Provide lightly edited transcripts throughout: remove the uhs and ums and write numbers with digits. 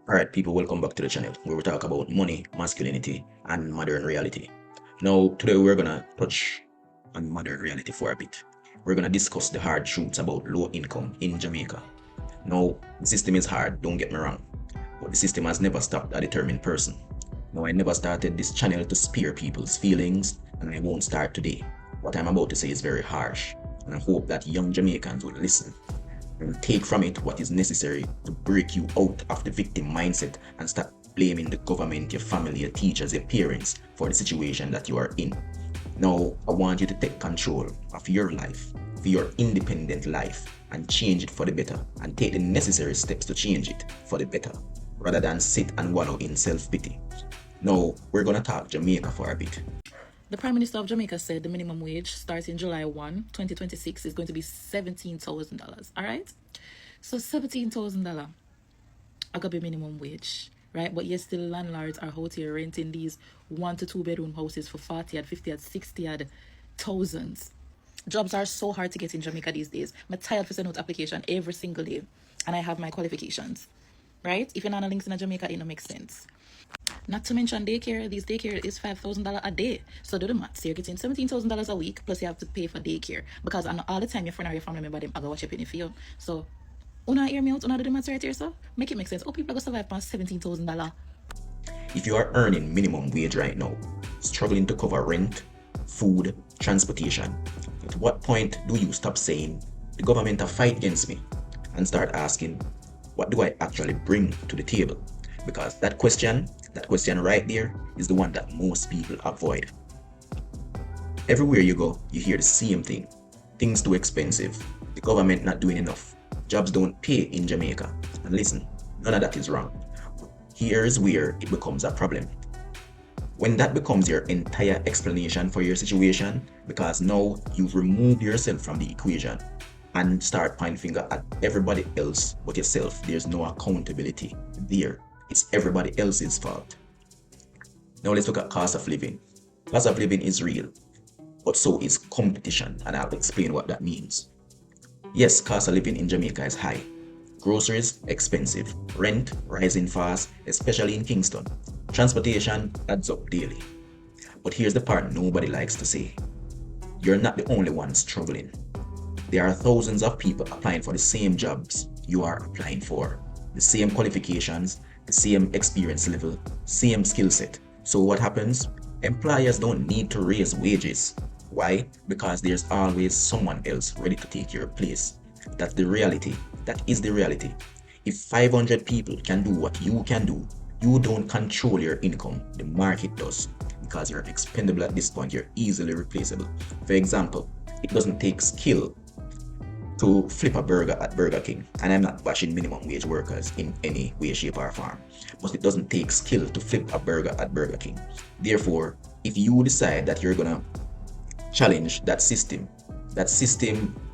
Alright, people, welcome back to the channel where we talk about money, masculinity, and modern reality. Now, today we're gonna touch on modern reality for a bit. We're gonna discuss the hard truths about low income in Jamaica. Now, the system is hard, don't get me wrong, but the system has never stopped a determined person. Now, I never started this channel to spare people's feelings, and I won't start today. What I'm about to say is very harsh, and I hope that young Jamaicans will listen and take from it what is necessary to break you out of the victim mindset and start blaming the government, your family, your teachers, your parents for the situation that you are in. Now, I want you to take control of your life, for your independent life, and change it for the better, and take the necessary steps to change it for the better, rather than sit and wallow in self-pity. Now, we're gonna talk Jamaica for a bit. The Prime Minister of Jamaica said the minimum wage starting July 1, 2026 is going to be $17,000. All right? So $17,000 are going to be minimum wage, right? But yes, still landlords are out here renting these 1 to 2 bedroom houses for 40 and 50 and 60 and thousands. Jobs are so hard to get in Jamaica these days. I'm tired for sending out application every single day, and I have my qualifications, right? If you're not on links in Jamaica, it don't make sense. Not to mention daycare. These daycare is $5,000 a day. So do the math. So you're getting $17,000 a week, plus you have to pay for daycare. Because all the time your friend or your family member them I go watch your penny for you. So una hear me out, una do the math right here, so make it make sense. Oh, people are gonna survive past $17,000. If you are earning minimum wage right now, struggling to cover rent, food, transportation, at what point do you stop saying, the government are fight against me, and start asking, what do I actually bring to the table? Because that question right there is the one that most people avoid. Everywhere you go, you hear the same thing. Things too expensive, the government not doing enough, jobs don't pay in Jamaica. And listen, none of that is wrong. Here's where it becomes a problem. When that becomes your entire explanation for your situation, because now you've removed yourself from the equation and start pointing finger at everybody else but yourself, there's no accountability there. It's everybody else's fault. Now let's look at cost of living. Cost of living is real, but so is competition, and I'll explain what that means. Yes, cost of living in Jamaica is high. Groceries, expensive. Rent, rising fast, especially in Kingston. Transportation adds up daily. But here's the part nobody likes to say. You're not the only one struggling. There are thousands of people applying for the same jobs you are applying for. The same qualifications, the same experience level, same skill set. So what happens? Employers don't need to raise wages. Why? Because there's always someone else ready to take your place. That's the reality. That is the reality. If 500 people can do what you can do, you don't control your income. The market does. Because you're expendable at this point, you're easily replaceable. For example, it doesn't take skill to flip a burger at Burger King. And I'm not bashing minimum wage workers in any way, shape, or form. But it doesn't take skill to flip a burger at Burger King. Therefore, if you decide that you're gonna challenge that system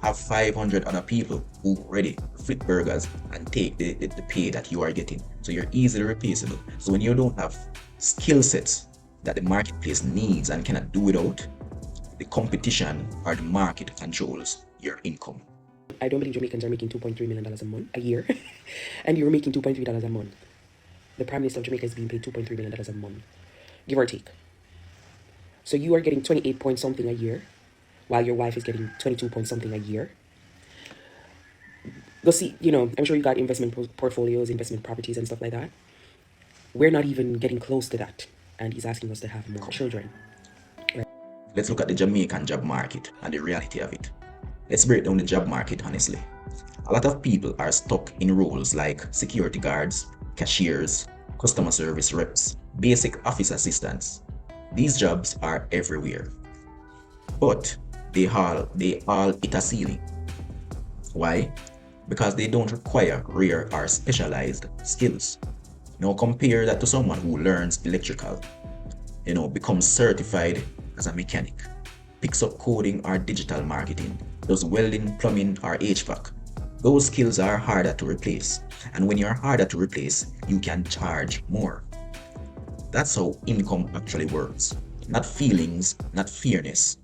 have 500 other people who ready to flip burgers and take the pay that you are getting. So you're easily replaceable. So when you don't have skill sets that the marketplace needs and cannot do without, the competition or the market controls your income. I don't believe Jamaicans are making $2.3 million a year, and you're making $2.3 a month. The Prime Minister of Jamaica is being paid $2.3 million a month, give or take. So you are getting 28 point something a year, while your wife is getting 22 point something a year. Go see, I'm sure you got investment portfolios, investment properties, and stuff like that. We're not even getting close to that, and he's asking us to have more children. Let's look at the Jamaican job market and the reality of it. Let's break down the job market honestly. A lot of people are stuck in roles like security guards, cashiers, customer service reps, basic office assistants. These jobs are everywhere. But they all hit a ceiling. Why? Because they don't require rare or specialized skills. Now compare that to someone who learns electrical, becomes certified as a mechanic, picks up coding or digital marketing, does welding, plumbing, or HVAC. Those skills are harder to replace. And when you're harder to replace, you can charge more. That's how income actually works. Not feelings, not fairness,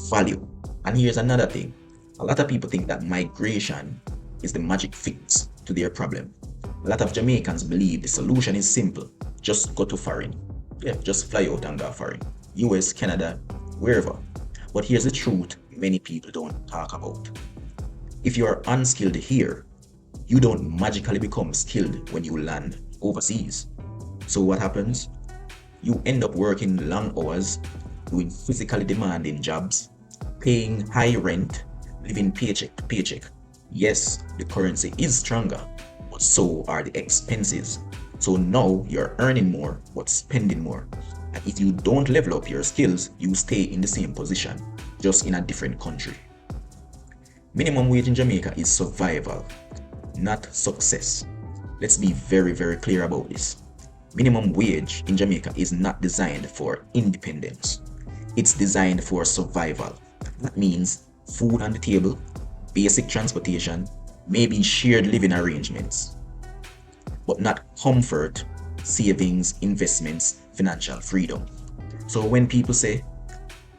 value. And here's another thing. A lot of people think that migration is the magic fix to their problem. A lot of Jamaicans believe the solution is simple. Just go to foreign. Yeah, just fly out and go foreign. US, Canada, wherever. But here's the truth many people don't talk about. If you are unskilled here, you don't magically become skilled when you land overseas. So what happens? You end up working long hours, doing physically demanding jobs, paying high rent, living paycheck to paycheck. Yes, the currency is stronger, but so are the expenses. So now you're earning more but spending more. And if you don't level up your skills, you stay in the same position, just in a different country. Minimum wage in Jamaica is survival, not success. Let's be very, very clear about this. Minimum wage in Jamaica is not designed for independence. It's designed for survival. That means food on the table, basic transportation, maybe shared living arrangements, but not comfort, savings, investments, financial freedom. So when people say,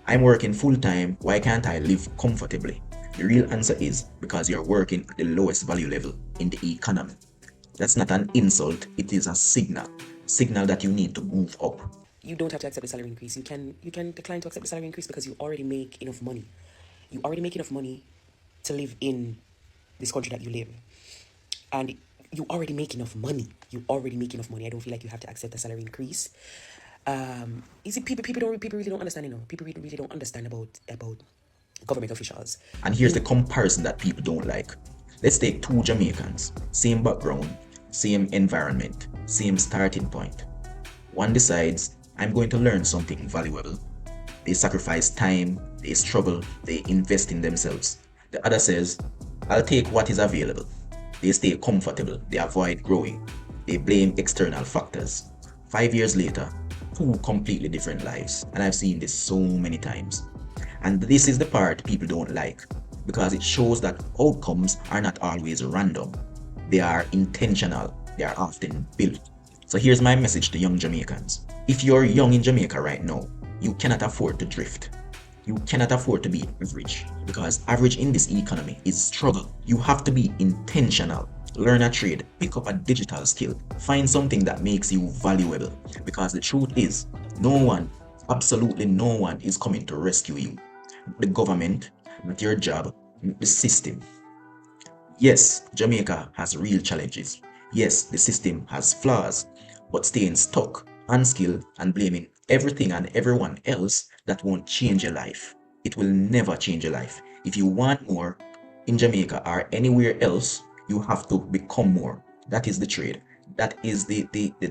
I'm working full time, why can't I live comfortably? The real answer is because you're working at the lowest value level in the economy. That's not an insult, it is a signal that you need to move up. You don't have to accept the salary increase. You can decline to accept the salary increase because you already make enough money. You already make enough money to live in this country that you live. And you already make enough money. You already make enough money. I don't feel like you have to accept the salary increase. You see, people really don't understand, People really don't understand about government officials. And here's the comparison that people don't like. Let's take two Jamaicans, same background, same environment, same starting point. One decides, I'm going to learn something valuable. They sacrifice time, they struggle, they invest in themselves. The other says, I'll take what is available. They stay comfortable, they avoid growing, they blame external factors. 5 years later, two completely different lives, and I've seen this so many times. And this is the part people don't like, because it shows that outcomes are not always random. They are intentional, they are often built. So here's my message to young Jamaicans. If you're young in Jamaica right now, you cannot afford to drift. You cannot afford to be average, because average in this economy is struggle. You have to be intentional. Learn a trade, pick up a digital skill, find something that makes you valuable, because the truth is, no one, absolutely no one is coming to rescue you. The government, not your job, not the system. Yes, Jamaica has real challenges. Yes, the system has flaws, but staying stuck, unskilled, and blaming everything and everyone else, that won't change your life. It will never change your life. If you want more in Jamaica or anywhere else, you have to become more. That is the trade. That is the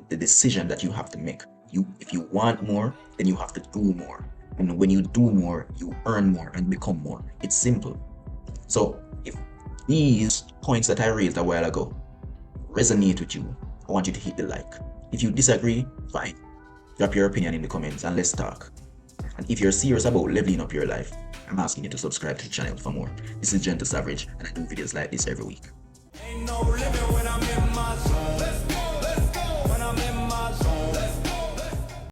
decision that you have to make. If you want more, then you have to do more. And when you do more, you earn more and become more. It's simple. So if these points that I raised a while ago resonate with you, I want you to hit the like. If you disagree, fine. Drop your opinion in the comments and let's talk. And if you're serious about leveling up your life, I'm asking you to subscribe to the channel for more. This is Gentle Savage, and I do videos like this every week. Ain't no limit when I'm in my zone.